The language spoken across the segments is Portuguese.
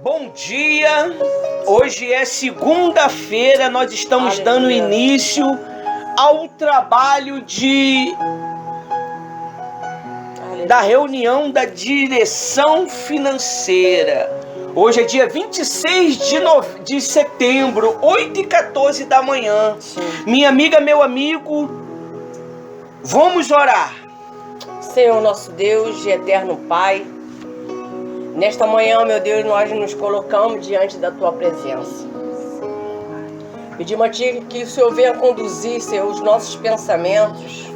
Bom dia, hoje é segunda-feira, nós estamos dando início ao trabalho da reunião da direção financeira. Hoje é dia 26 de setembro, 8h14 da manhã. Sim. Minha amiga, meu amigo, vamos orar. Senhor nosso Deus e eterno Pai, nesta manhã, meu Deus, nós nos colocamos diante da Tua presença. Pedimos a Ti que o Senhor venha conduzir, Senhor, os nossos pensamentos.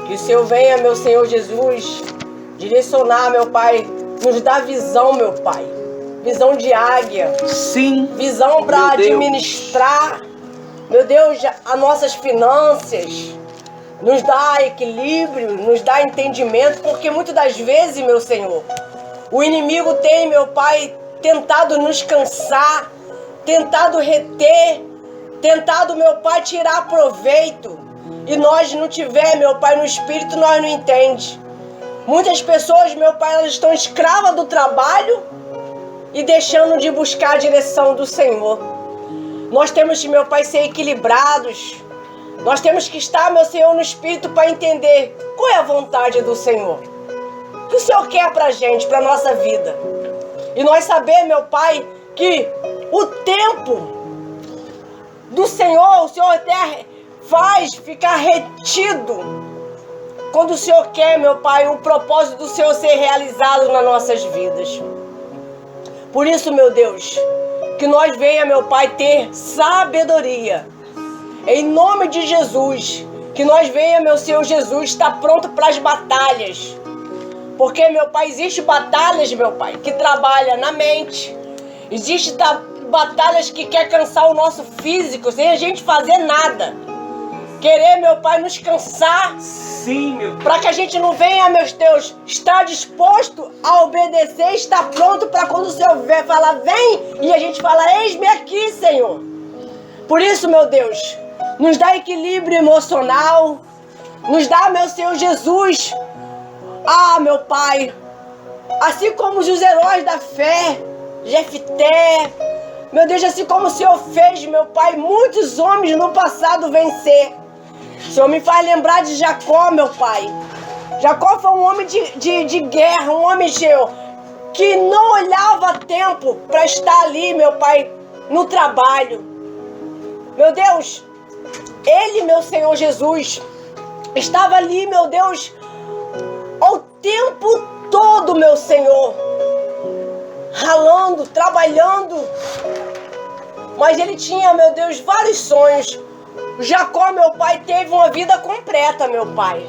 Que o Senhor venha, meu Senhor Jesus, direcionar, meu Pai, nos dar visão, meu Pai. Visão de águia. Sim. Visão para administrar, meu Deus, as nossas finanças. Nos dá equilíbrio, nos dá entendimento, porque muitas das vezes, meu Senhor, o inimigo tem, meu Pai, tentado nos cansar, tentado reter, tentado, meu Pai, tirar proveito. E nós não tiver, meu Pai, no espírito, nós não entende. Muitas pessoas, meu Pai, elas estão escravas do trabalho e deixando de buscar a direção do Senhor. Nós temos que, meu Pai, ser equilibrados. Nós temos que estar, meu Senhor, no espírito para entender qual é a vontade do Senhor. O que o Senhor quer pra gente, pra nossa vida. E nós saber, meu Pai, que o tempo do Senhor, o Senhor até faz ficar retido quando o Senhor quer, meu Pai, o propósito do Senhor ser realizado nas nossas vidas. Por isso, meu Deus, que nós venha, meu Pai, ter sabedoria. Em nome de Jesus, que nós venha, meu Senhor Jesus, estar pronto para as batalhas. Porque, meu Pai, existe batalhas, meu Pai, que trabalha na mente. Existe batalhas que quer cansar o nosso físico sem a gente fazer nada. Querer, meu Pai, nos cansar. Sim, meu Deus. Para que a gente não venha, meus Deus, estar disposto a obedecer, estar pronto para quando o Senhor falar, vem, e a gente fala, eis-me aqui, Senhor. Por isso, meu Deus, nos dá equilíbrio emocional, nos dá, meu Senhor Jesus, meu Pai, assim como os heróis da fé, Jefté, meu Deus, assim como o Senhor fez, meu Pai, muitos homens no passado vencer. O Senhor me faz lembrar de Jacó, meu Pai. Jacó foi um homem de guerra, um homem, Senhor, que não olhava tempo para estar ali, meu Pai, no trabalho. Meu Deus, ele, meu Senhor Jesus, estava ali, meu Deus, ao tempo todo, meu Senhor, ralando, trabalhando. Mas ele tinha, meu Deus, vários sonhos. Jacó, meu Pai, teve uma vida completa, meu Pai.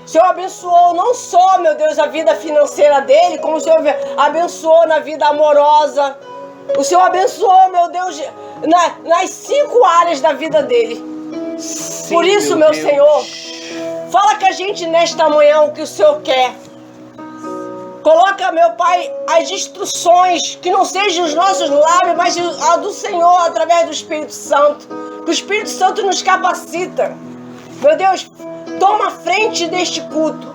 O Senhor abençoou não só, meu Deus, a vida financeira dele, como o Senhor abençoou na vida amorosa. O Senhor abençoou, meu Deus, nas 5 áreas da vida dele. Sim, por isso, meu Senhor, fala com a gente nesta manhã o que o Senhor quer. Coloca, meu Pai, as instruções, que não sejam os nossos lábios, mas a do Senhor, através do Espírito Santo. Que o Espírito Santo nos capacita. Meu Deus, toma a frente deste culto,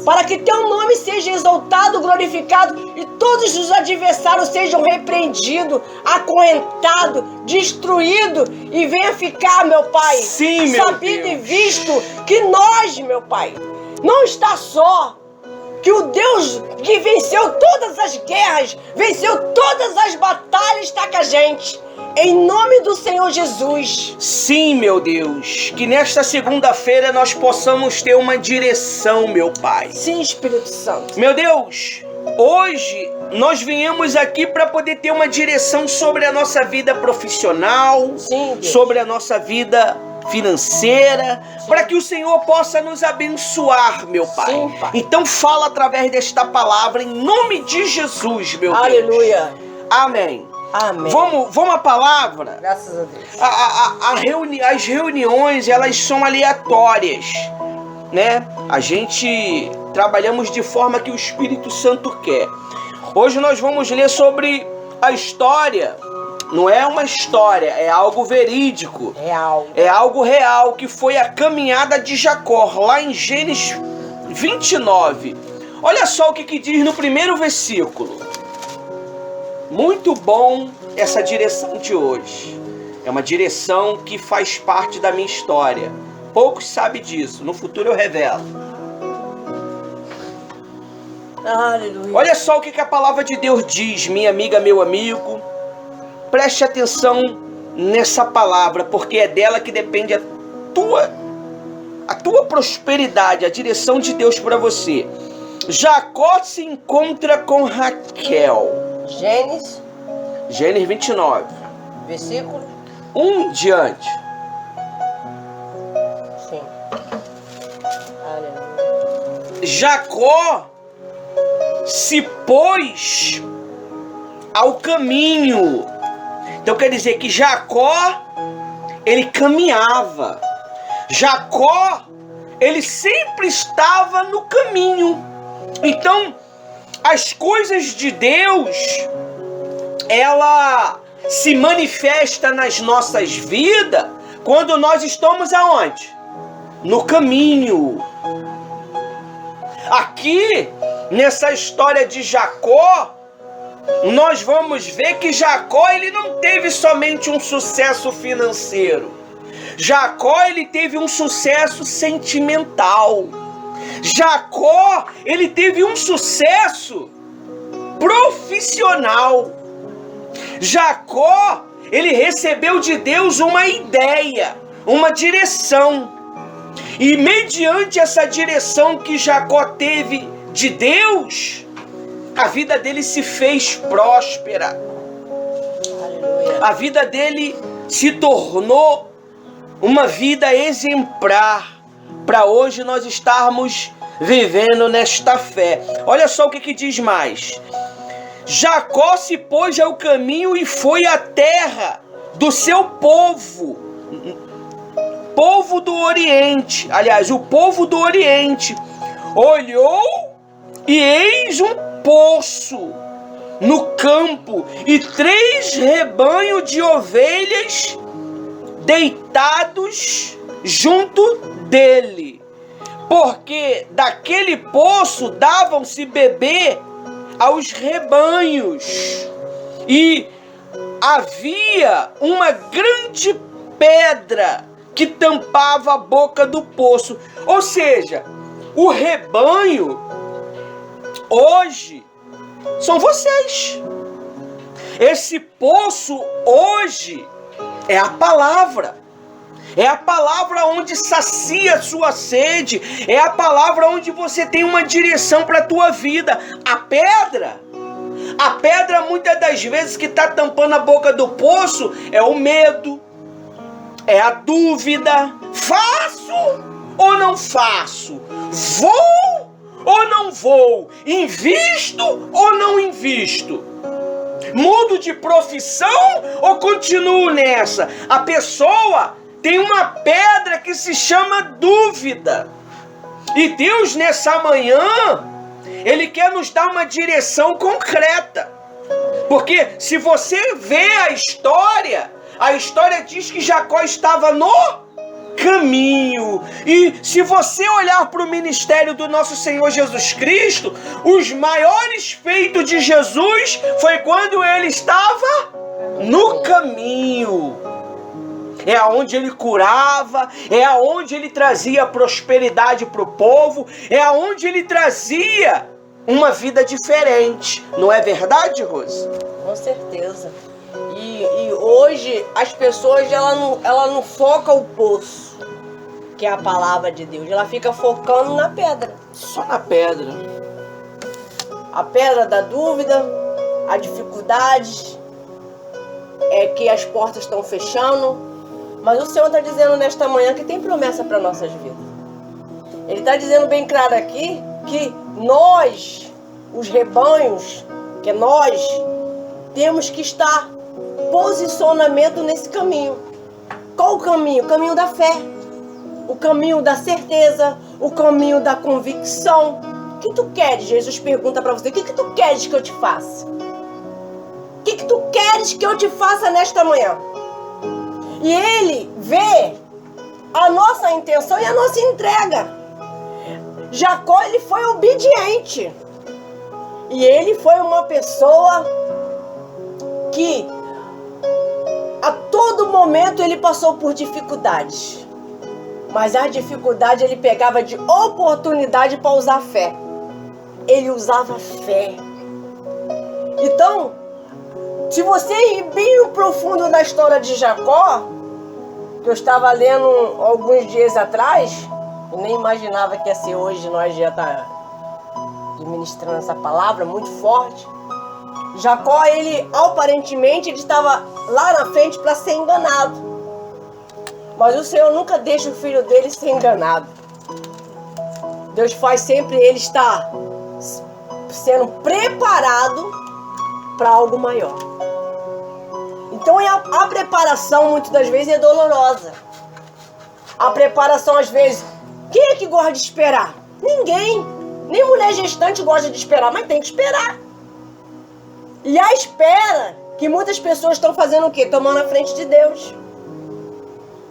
para que teu nome seja exaltado, glorificado, e todos os adversários sejam repreendidos, acorrentados, destruídos, e venha ficar, meu Pai, sim, meu sabido Deus. E visto que nós, meu Pai, não está só, que o Deus que venceu todas as guerras, venceu todas as batalhas, está com a gente. Em nome do Senhor Jesus. Sim, meu Deus, que nesta segunda-feira nós possamos ter uma direção, meu Pai. Sim, Espírito Santo. Meu Deus, hoje nós viemos aqui para poder ter uma direção sobre a nossa vida profissional, sim, sobre a nossa vida financeira, para que o Senhor possa nos abençoar, meu Pai. Sim, Pai. Então fala através desta palavra, em nome de Jesus, meu Aleluia. Deus. Amém. Amém. Vamos à palavra? Graças a Deus. As reuniões, elas são aleatórias, né? A gente trabalhamos de forma que o Espírito Santo quer. Hoje nós vamos ler sobre a história. Não é uma história, é algo verídico. Real. É algo real, que foi a caminhada de Jacó, lá em Gênesis 29. Olha só o que diz no primeiro versículo. Muito bom essa direção de hoje. É uma direção que faz parte da minha história. Poucos sabem disso. No futuro eu revelo. Aleluia. Olha só o que a palavra de Deus diz, minha amiga, meu amigo. Preste atenção nessa palavra, porque é dela que depende a tua prosperidade, a direção de Deus para você. Jacó se encontra com Raquel. Gênesis 29. Versículo 1 em diante. Sim. Aleluia. Jacó se pôs ao caminho. Então quer dizer que Jacó, ele caminhava. Jacó, ele sempre estava no caminho. Então, as coisas de Deus, ela se manifesta nas nossas vidas quando nós estamos aonde? No caminho. Aqui, nessa história de Jacó, nós vamos ver que Jacó, ele não teve somente um sucesso financeiro. Jacó, ele teve um sucesso sentimental. Jacó, ele teve um sucesso profissional. Jacó, ele recebeu de Deus uma ideia, uma direção. E mediante essa direção que Jacó teve de Deus, a vida dele se fez próspera. Aleluia. A vida dele se tornou uma vida exemplar para hoje nós estarmos vivendo nesta fé. Olha só o que diz mais. Jacó se pôs ao caminho e foi à terra do seu povo. Povo do Oriente. Aliás, o povo do Oriente. Olhou e eis um poço no campo e 3 rebanhos de ovelhas deitados junto dele, porque daquele poço davam-se beber aos rebanhos, e havia uma grande pedra que tampava a boca do poço. Ou seja, o rebanho hoje são vocês. Esse poço hoje é a palavra. É a palavra onde sacia a sua sede. É a palavra onde você tem uma direção para a tua vida. A pedra muitas das vezes que está tampando a boca do poço é o medo, é a dúvida. Faço ou não faço? Vou ou não vou? Invisto ou não invisto? Mudo de profissão ou continuo nessa? A pessoa tem uma pedra que se chama dúvida. E Deus, nessa manhã, Ele quer nos dar uma direção concreta. Porque se você vê a história diz que Jacó estava no caminho. E se você olhar para o ministério do nosso Senhor Jesus Cristo, os maiores feitos de Jesus foi quando Ele estava no caminho. É aonde Ele curava, é aonde Ele trazia prosperidade para o povo, é aonde Ele trazia uma vida diferente. Não é verdade, Rose? Com certeza. E hoje as pessoas ela não foca o poço, que é a palavra de Deus. Ela fica focando na pedra. Só na pedra. A pedra da dúvida, a dificuldade, é que as portas estão fechando. Mas o Senhor está dizendo nesta manhã que tem promessa para nossas vidas. Ele está dizendo bem claro aqui que nós, os rebanhos, que nós temos que estar posicionamento nesse caminho. Qual o caminho? O caminho da fé, o caminho da certeza, o caminho da convicção. O que tu queres? Jesus pergunta para você: o que tu queres que eu te faça? O que tu queres que eu te faça nesta manhã? E Ele vê a nossa intenção e a nossa entrega. Jacó, ele foi obediente. E ele foi uma pessoa que a todo momento ele passou por dificuldades. Mas a dificuldade ele pegava de oportunidade para usar fé. Ele usava fé. Então, se você ir bem no profundo na história de Jacó, que eu estava lendo alguns dias atrás, eu nem imaginava que ia ser hoje, nós já tá administrando essa palavra muito forte. Jacó, ele aparentemente ele estava lá na frente para ser enganado. Mas o Senhor nunca deixa o filho dele ser enganado. Deus faz sempre ele estar sendo preparado para algo maior. Então a preparação muitas das vezes é dolorosa. A preparação às vezes, quem é que gosta de esperar? Ninguém. Nem mulher gestante gosta de esperar, mas tem que esperar. E a espera que muitas pessoas estão fazendo o quê? Tomando a frente de Deus.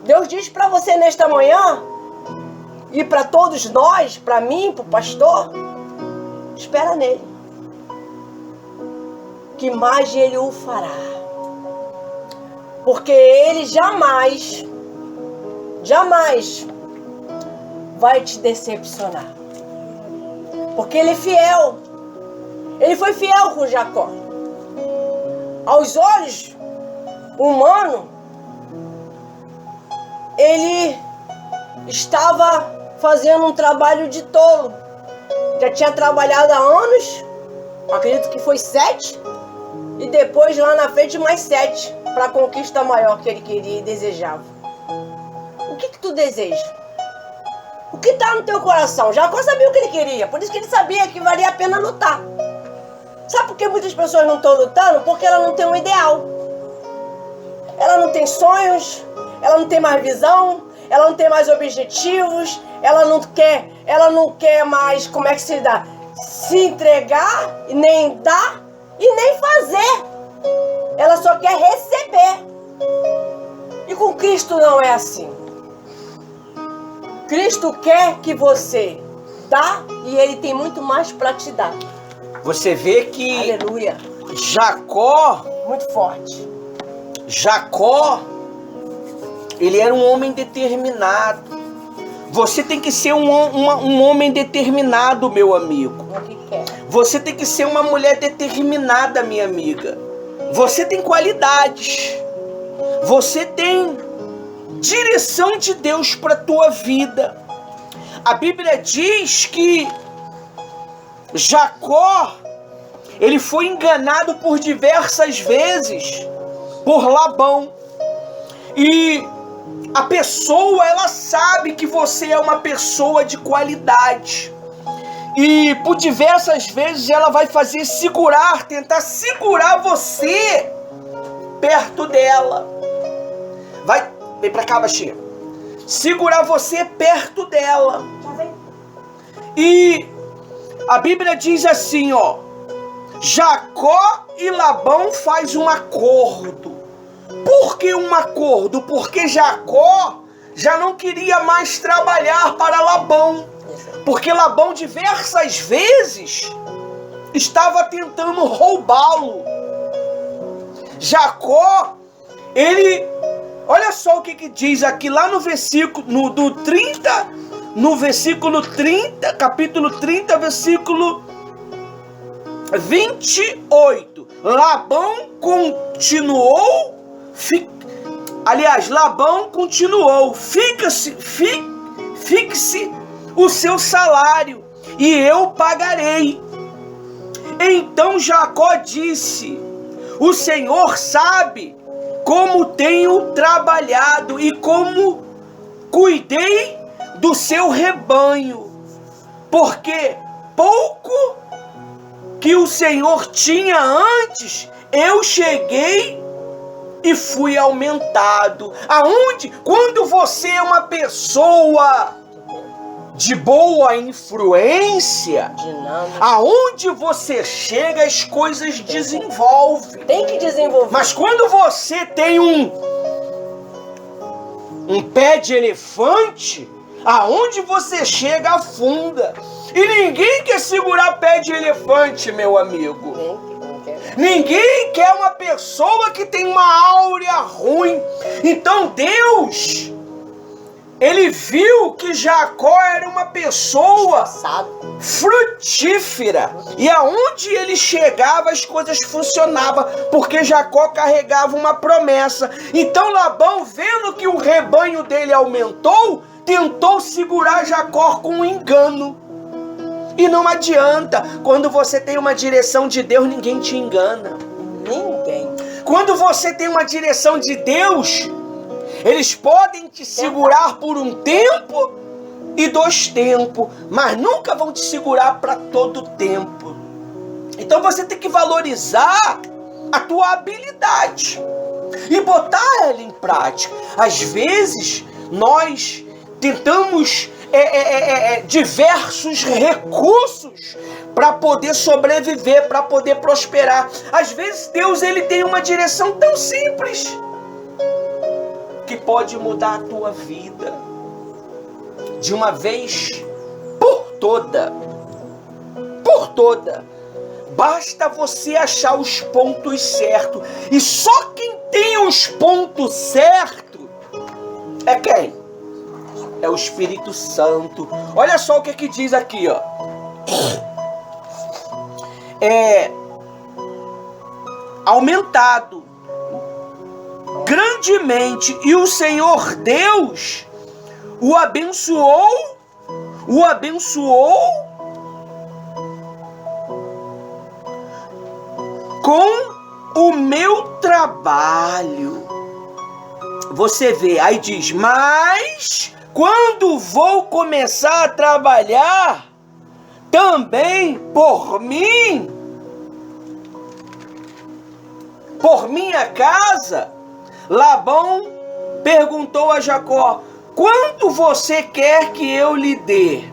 Deus diz para você nesta manhã, e para todos nós, para mim, para o pastor, espera nele. Que mais ele o fará. Porque ele jamais vai te decepcionar. Porque ele é fiel. Ele foi fiel com Jacó. Aos olhos humanos, ele estava fazendo um trabalho de tolo. Já tinha trabalhado há anos, acredito que foi 7, e depois lá na frente mais 7, para a conquista maior que ele queria e desejava. O que tu deseja? O que está no teu coração? Jacó sabia o que ele queria, por isso que ele sabia que valia a pena lutar. Sabe por que muitas pessoas não estão lutando? Porque ela não tem um ideal. Ela não tem sonhos, ela não tem mais visão, ela não tem mais objetivos, ela não quer mais, como é que se dá? Se entregar, e nem dar e nem fazer. Ela só quer receber. E com Cristo não é assim. Cristo quer que você dá e Ele tem muito mais para te dar. Você vê que Aleluia. Jacó, Muito forte. ele era um homem determinado. Você tem que ser um homem determinado, meu amigo. O que quer? Você tem que ser uma mulher determinada, minha amiga. Você tem qualidades. Você tem direção de Deus para a tua vida. A Bíblia diz que Jacó, ele foi enganado por diversas vezes por Labão. E a pessoa, ela sabe que você é uma pessoa de qualidade. E por diversas vezes ela vai tentar segurar você perto dela. Vem pra cá, baixinha. Segurar você perto dela. E a Bíblia diz assim, ó. Jacó e Labão faz um acordo. Por que um acordo? Porque Jacó já não queria mais trabalhar para Labão. Porque Labão diversas vezes estava tentando roubá-lo. Jacó, olha só o que diz aqui lá no versículo versículo 30, capítulo 30, versículo 28. Labão continuou, fixe o seu salário e eu pagarei. Então Jacó disse: o Senhor sabe como tenho trabalhado e como cuidei do seu rebanho, porque pouco que o Senhor tinha antes, eu cheguei e fui aumentado. Quando você é uma pessoa de boa influência, dinâmica, aonde você chega, as coisas desenvolvem. tem que desenvolver. Mas quando você tem um pé de elefante, aonde você chega, afunda. E ninguém quer segurar pé de elefante, meu amigo. Ninguém quer uma pessoa que tem uma áurea ruim. Então Deus, ele viu que Jacó era uma pessoa frutífera. E aonde ele chegava, as coisas funcionavam, porque Jacó carregava uma promessa. Então Labão, vendo que o rebanho dele aumentou, tentou segurar Jacó com um engano. E não adianta. Quando você tem uma direção de Deus, ninguém te engana. Ninguém. Quando você tem uma direção de Deus, eles podem te segurar por um tempo e 2 tempos, mas nunca vão te segurar para todo tempo. Então você tem que valorizar a tua habilidade e botar ela em prática. Às vezes nós tentamos diversos recursos para poder sobreviver, para poder prosperar. Às vezes Deus, ele tem uma direção tão simples que pode mudar a tua vida de uma vez por toda. Por toda. Basta você achar os pontos certos. E só quem tem os pontos certos é quem? É o Espírito Santo. Olha só o que diz aqui, ó. Aumentado grandemente, e o Senhor Deus o abençoou com o meu trabalho. Você vê, aí diz, mas quando vou começar a trabalhar também por mim, por minha casa, Labão perguntou a Jacó, quanto você quer que eu lhe dê?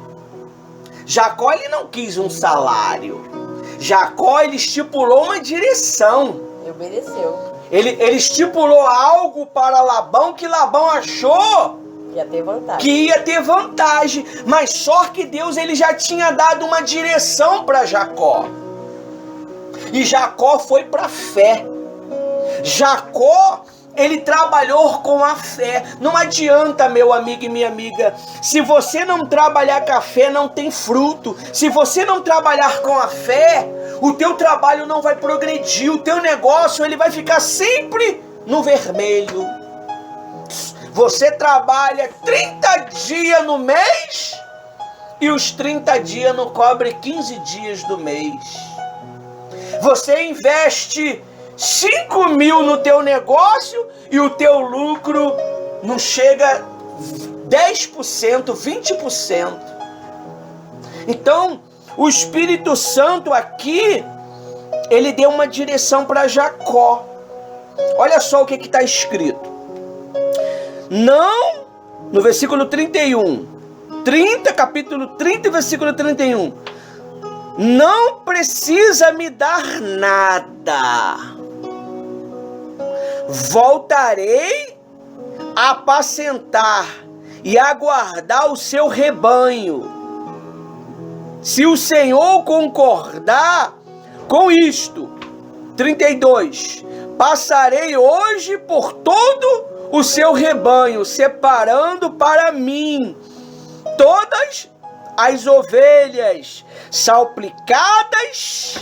Jacó, ele não quis um salário. Jacó, ele estipulou uma direção. Ele obedeceu. Ele estipulou algo para Labão que Labão achou que ia ter vantagem. Mas só que Deus, ele já tinha dado uma direção para Jacó. E Jacó foi para a fé. Jacó, ele trabalhou com a fé. Não adianta, meu amigo e minha amiga, se você não trabalhar com a fé, não tem fruto. Se você não trabalhar com a fé, o teu trabalho não vai progredir. O teu negócio, ele vai ficar sempre no vermelho. Você trabalha 30 dias no mês e os 30 dias não cobre 15 dias do mês. Você investe 5 mil no teu negócio e o teu lucro não chega 10%, 20%. Então, o Espírito Santo aqui, ele deu uma direção para Jacó. Olha só o que está escrito. Não, no versículo 31, capítulo 30, versículo 31. Não precisa me dar nada. Voltarei a apacentar e aguardar o seu rebanho. Se o Senhor concordar com isto. 32. Passarei hoje por todo o seu rebanho, separando para mim todas as ovelhas salpicadas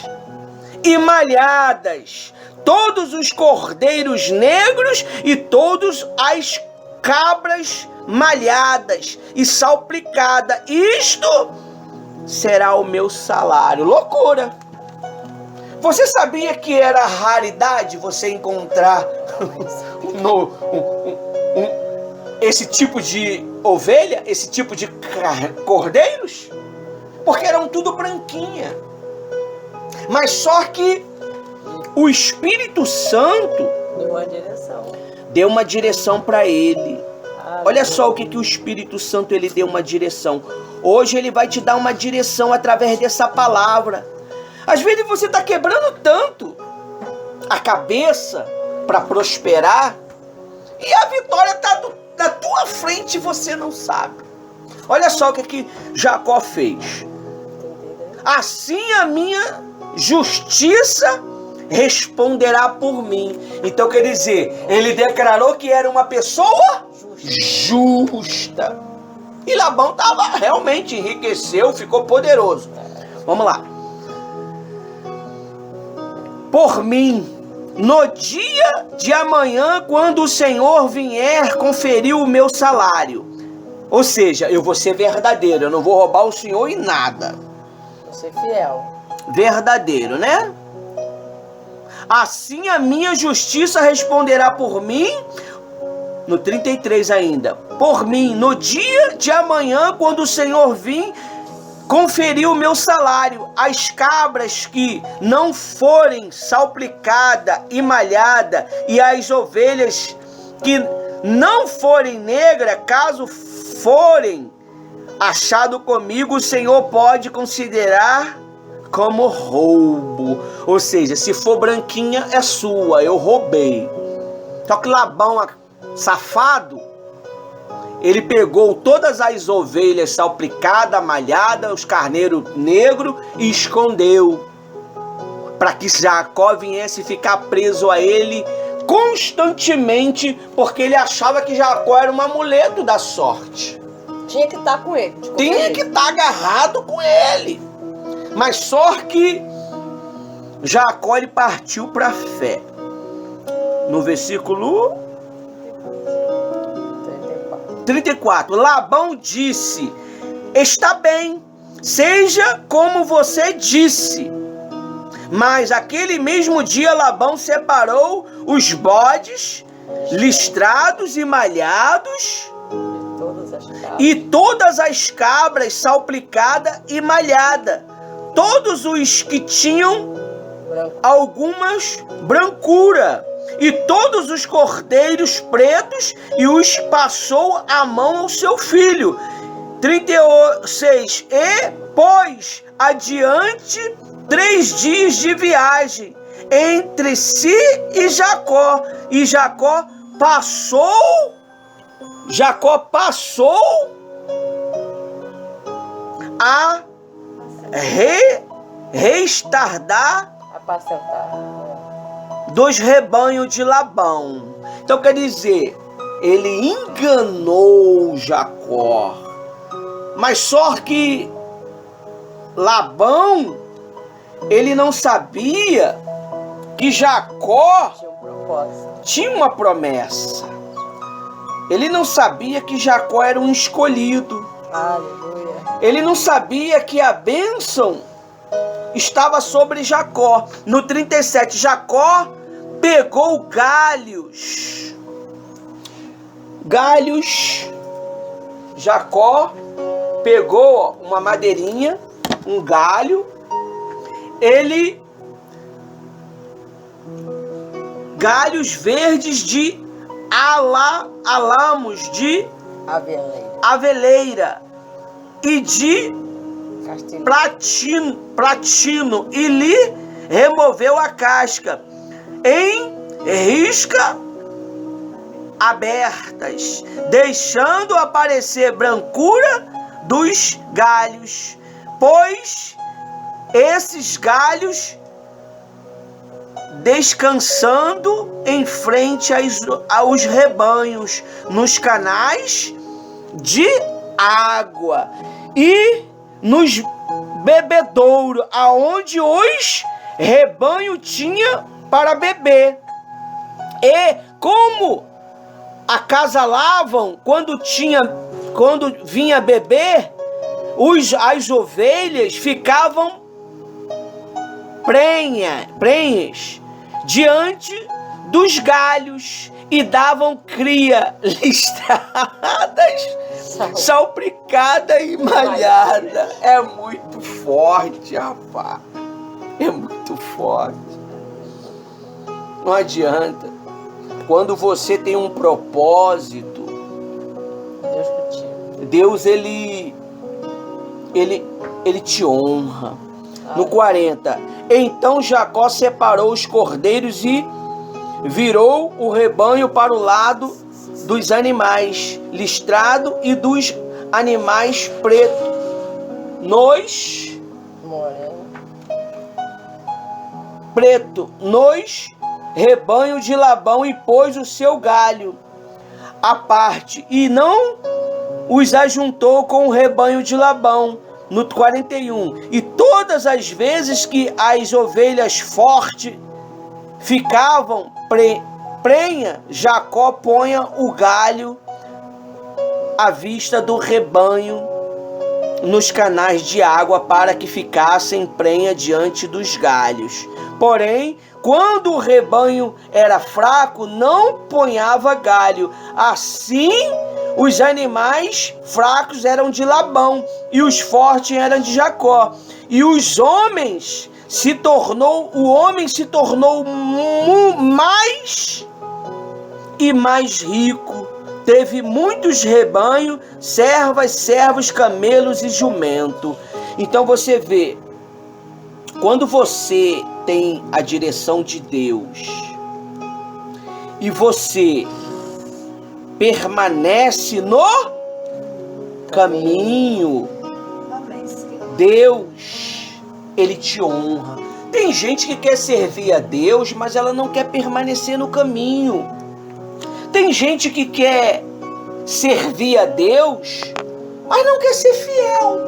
e malhadas, todos os cordeiros negros e todas as cabras malhadas e salpicadas. Isto será o meu salário. Loucura! Você sabia que era raridade você encontrar esse tipo de ovelha, esse tipo de cordeiros? Porque eram tudo branquinha. Mas só que o Espírito Santo deu uma direção para ele. Olha só o que o Espírito Santo, ele deu uma direção. Hoje ele vai te dar uma direção através dessa palavra. Às vezes você está quebrando tanto a cabeça para prosperar e a vitória está na tua frente e você não sabe. Olha só o que Jacó fez. Assim a minha justiça responderá por mim. Então quer dizer, ele declarou que era uma pessoa justa. E Labão realmente enriqueceu, ficou poderoso. Vamos lá. Por mim, no dia de amanhã, quando o Senhor vier conferir o meu salário. Ou seja, eu vou ser verdadeiro, eu não vou roubar o Senhor em nada. Vou ser fiel. Verdadeiro, né? Assim a minha justiça responderá por mim. No 33 ainda. Por mim, no dia de amanhã, quando o Senhor vir conferir o meu salário, as cabras que não forem salpicada e malhada, e as ovelhas que não forem negras, caso forem achado comigo, o Senhor pode considerar como roubo. Ou seja, se for branquinha é sua, eu roubei. Só que Labão, safado, ele pegou todas as ovelhas salpicadas, malhadas, os carneiros negros e escondeu, para que Jacó viesse ficar preso a ele constantemente, porque ele achava que Jacó era um amuleto da sorte. Tinha que estar com ele. Tinha que estar agarrado com ele. Mas só que Jacó ele partiu para a fé. No versículo 34, Labão disse: está bem, seja como você disse. Mas aquele mesmo dia Labão separou os bodes listrados e malhados e todas as cabras salpicadas e malhadas, todos os que tinham algumas brancura, e todos os cordeiros pretos, e os passou a mão ao seu filho. 36. E pôs adiante 3 dias de viagem entre si e Jacó. E Jacó passou a restardar dos rebanhos de Labão. Então quer dizer, ele enganou Jacó. Mas só que Labão, ele não sabia que Jacó tinha uma promessa. Ele não sabia que Jacó era um escolhido. Aleluia. Ele não sabia que a bênção estava sobre Jacó. No 37, Jacó pegou galhos. Jacó pegou uma madeirinha, um galho. Galhos verdes de alamos de aveleira e de platino, e lhe removeu a casca em risca abertas, deixando aparecer brancura dos galhos, pois esses galhos descansando em frente aos rebanhos, nos canais de água e nos bebedouros, aonde os rebanhos tinham para beber. E como acasalavam quando vinha beber, as ovelhas ficavam prenhas diante dos galhos e davam cria listradas, salpicada e malhada. É muito forte, rapaz. É muito forte. Não adianta. Quando você tem um propósito, Deus ele te honra. No 40, então Jacó separou os cordeiros e virou o rebanho para o lado dos animais listrados e dos animais pretos. preto nos rebanhos de Labão e pôs o seu galho à parte, e não os ajuntou com o rebanho de Labão. No 41, e todas as vezes que as ovelhas fortes ficavam prenha, Jacó ponha o galho à vista do rebanho nos canais de água, para que ficassem prenha diante dos galhos. Porém, quando o rebanho era fraco, não ponhava galho. Assim, os animais fracos eram de Labão e os fortes eram de Jacó. E o homem se tornou mais e mais rico. Teve muitos rebanhos, servas, servos, camelos e jumento. Então você vê, quando você tem a direção de Deus e você permanece no caminho, Deus, Ele te honra. Tem gente que quer servir a Deus, mas ela não quer permanecer no caminho. Tem gente que quer servir a Deus, mas não quer ser fiel.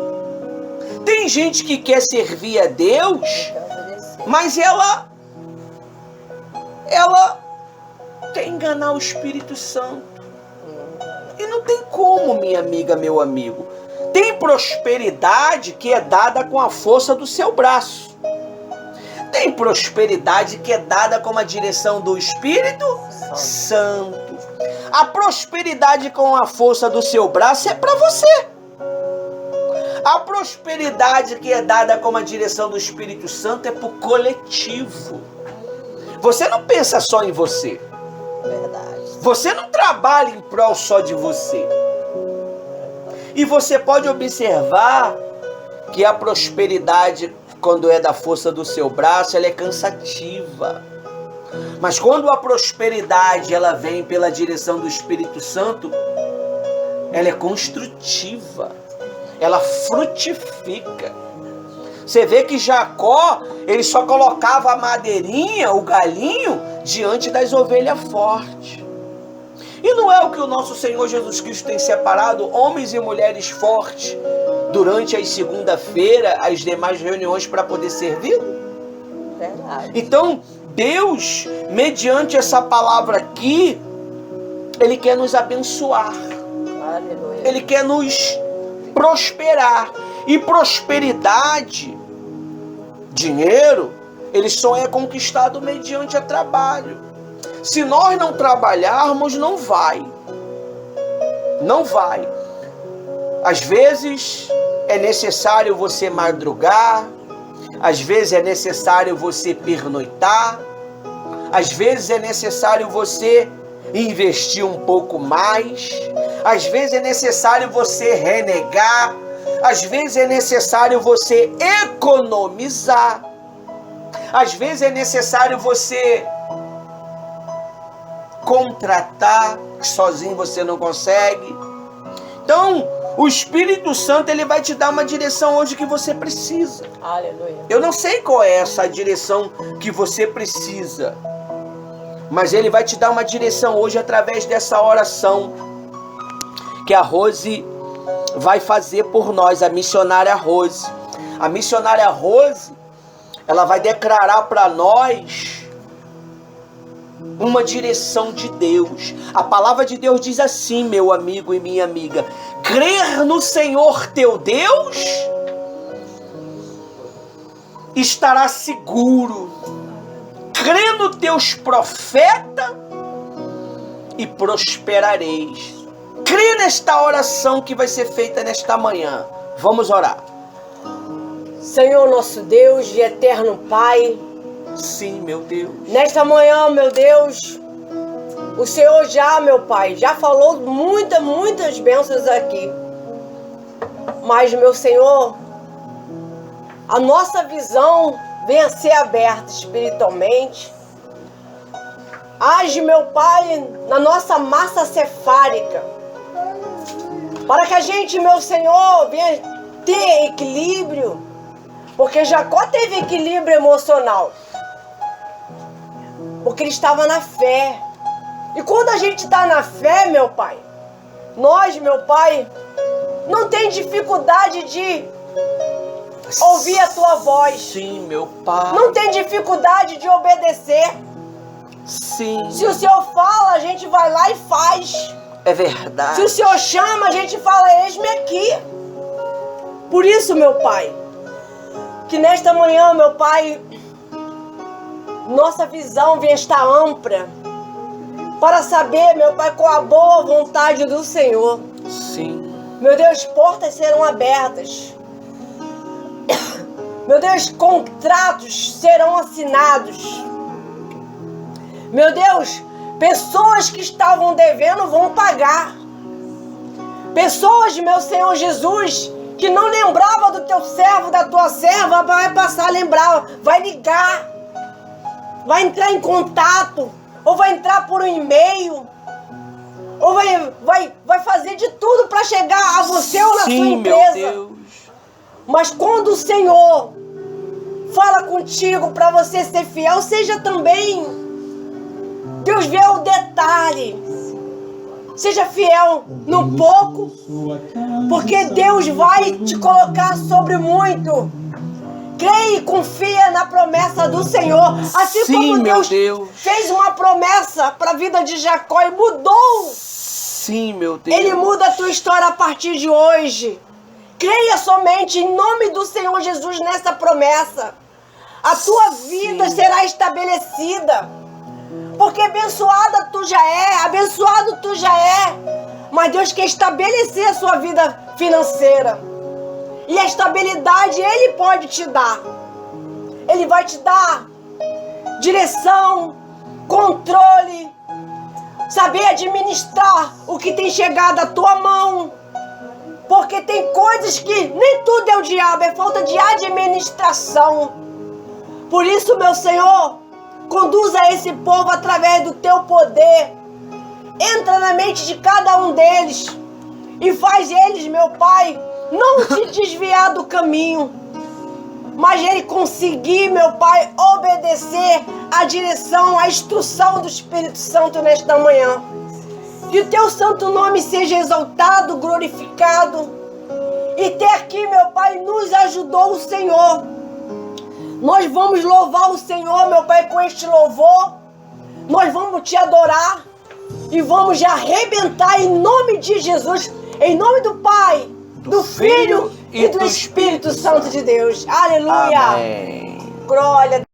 Tem gente que quer servir a Deus, mas ela quer enganar o Espírito Santo. E não tem como, minha amiga, meu amigo. Tem prosperidade que é dada com a força do seu braço. Tem prosperidade que é dada com a direção do Espírito Santo. A prosperidade com a força do seu braço é para você. A prosperidade que é dada com a direção do Espírito Santo é para o coletivo. Você não pensa só em você. Verdade. Você não trabalha em prol só de você. E você pode observar que a prosperidade, quando é da força do seu braço, ela é cansativa. Mas quando a prosperidade ela vem pela direção do Espírito Santo, ela é construtiva. Ela frutifica. Você vê que Jacó, ele só colocava a madeirinha, o galinho, diante das ovelhas fortes. E não é o que o nosso Senhor Jesus Cristo tem separado homens e mulheres fortes durante as segunda-feira, as demais reuniões para poder servir? Verdade. Então, Deus, mediante essa palavra aqui, Ele quer nos abençoar. Aleluia. Ele quer nos prosperar. E prosperidade, dinheiro, ele só é conquistado mediante o trabalho. Se nós não trabalharmos, não vai. Não vai. Às vezes é necessário você madrugar, às vezes é necessário você pernoitar, às vezes é necessário você investir um pouco mais, às vezes é necessário você renegar, às vezes é necessário você economizar, às vezes é necessário você contratar, que sozinho você não consegue. Então, o Espírito Santo, ele vai te dar uma direção hoje que você precisa. Aleluia. Eu não sei qual é essa direção que você precisa, mas ele vai te dar uma direção hoje através dessa oração que a Rose vai fazer por nós, a missionária Rose. A missionária Rose, ela vai declarar para nós uma direção de Deus. A palavra de Deus diz assim, meu amigo e minha amiga: crer no Senhor teu Deus, estará seguro. Crê nos teus profetas e prosperareis. Crê nesta oração que vai ser feita nesta manhã. Vamos orar. Senhor nosso Deus e eterno Pai, sim, meu Deus. Nesta manhã, meu Deus, o Senhor já, meu Pai, já falou muitas bênçãos aqui. Mas, meu Senhor, a nossa visão venha a ser aberta espiritualmente. Age, meu Pai, na nossa massa cefálica, para que a gente, meu Senhor, venha ter equilíbrio, porque Jacó teve equilíbrio emocional. Porque ele estava na fé. E quando a gente está na fé, meu Pai, nós, meu Pai, não tem dificuldade de ouvir a tua voz. Sim, meu Pai. Não tem dificuldade de obedecer. Sim. Se o Senhor fala, a gente vai lá e faz. É verdade. Se o Senhor chama, a gente fala, eis-me aqui. Por isso, meu Pai, que nesta manhã, meu Pai, nossa visão venha estar ampla para saber, meu Pai, qual a boa vontade do Senhor. Sim. Meu Deus, portas serão abertas. Meu Deus, contratos serão assinados. Meu Deus, pessoas que estavam devendo vão pagar. Pessoas, meu Senhor Jesus, que não lembrava do teu servo, da tua serva, vai passar a lembrar, vai ligar, vai entrar em contato, ou vai entrar por um e-mail, ou vai fazer de tudo para chegar a você ou na sua empresa. Meu Deus. Mas quando o Senhor fala contigo para você ser fiel, seja também. Deus vê o detalhe. Seja fiel no pouco, porque Deus vai te colocar sobre muito. Creia e confia na promessa do Senhor. Assim como Deus fez uma promessa para a vida de Jacó e mudou. Sim, meu Deus. Ele muda a tua história a partir de hoje. Creia somente em nome do Senhor Jesus nessa promessa. A tua vida será estabelecida. Porque abençoada tu já é, abençoado tu já é. Mas Deus quer estabelecer a sua vida financeira. E a estabilidade Ele pode te dar. Ele vai te dar direção, controle, saber administrar o que tem chegado à tua mão. Porque tem coisas que nem tudo é o diabo, é falta de administração. Por isso, meu Senhor, conduza esse povo através do teu poder. Entra na mente de cada um deles e faz eles, meu Pai, não se desviar do caminho, mas ele conseguir, meu Pai, obedecer a direção, a instrução do Espírito Santo nesta manhã. Que o teu santo nome seja exaltado, glorificado. E até aqui, meu Pai, nos ajudou o Senhor. Nós vamos louvar o Senhor, meu Pai, com este louvor. Nós vamos te adorar e vamos arrebentar em nome de Jesus, em nome do Pai, do Filho e do Espírito Santo de Deus. Aleluia. Amém. Glória.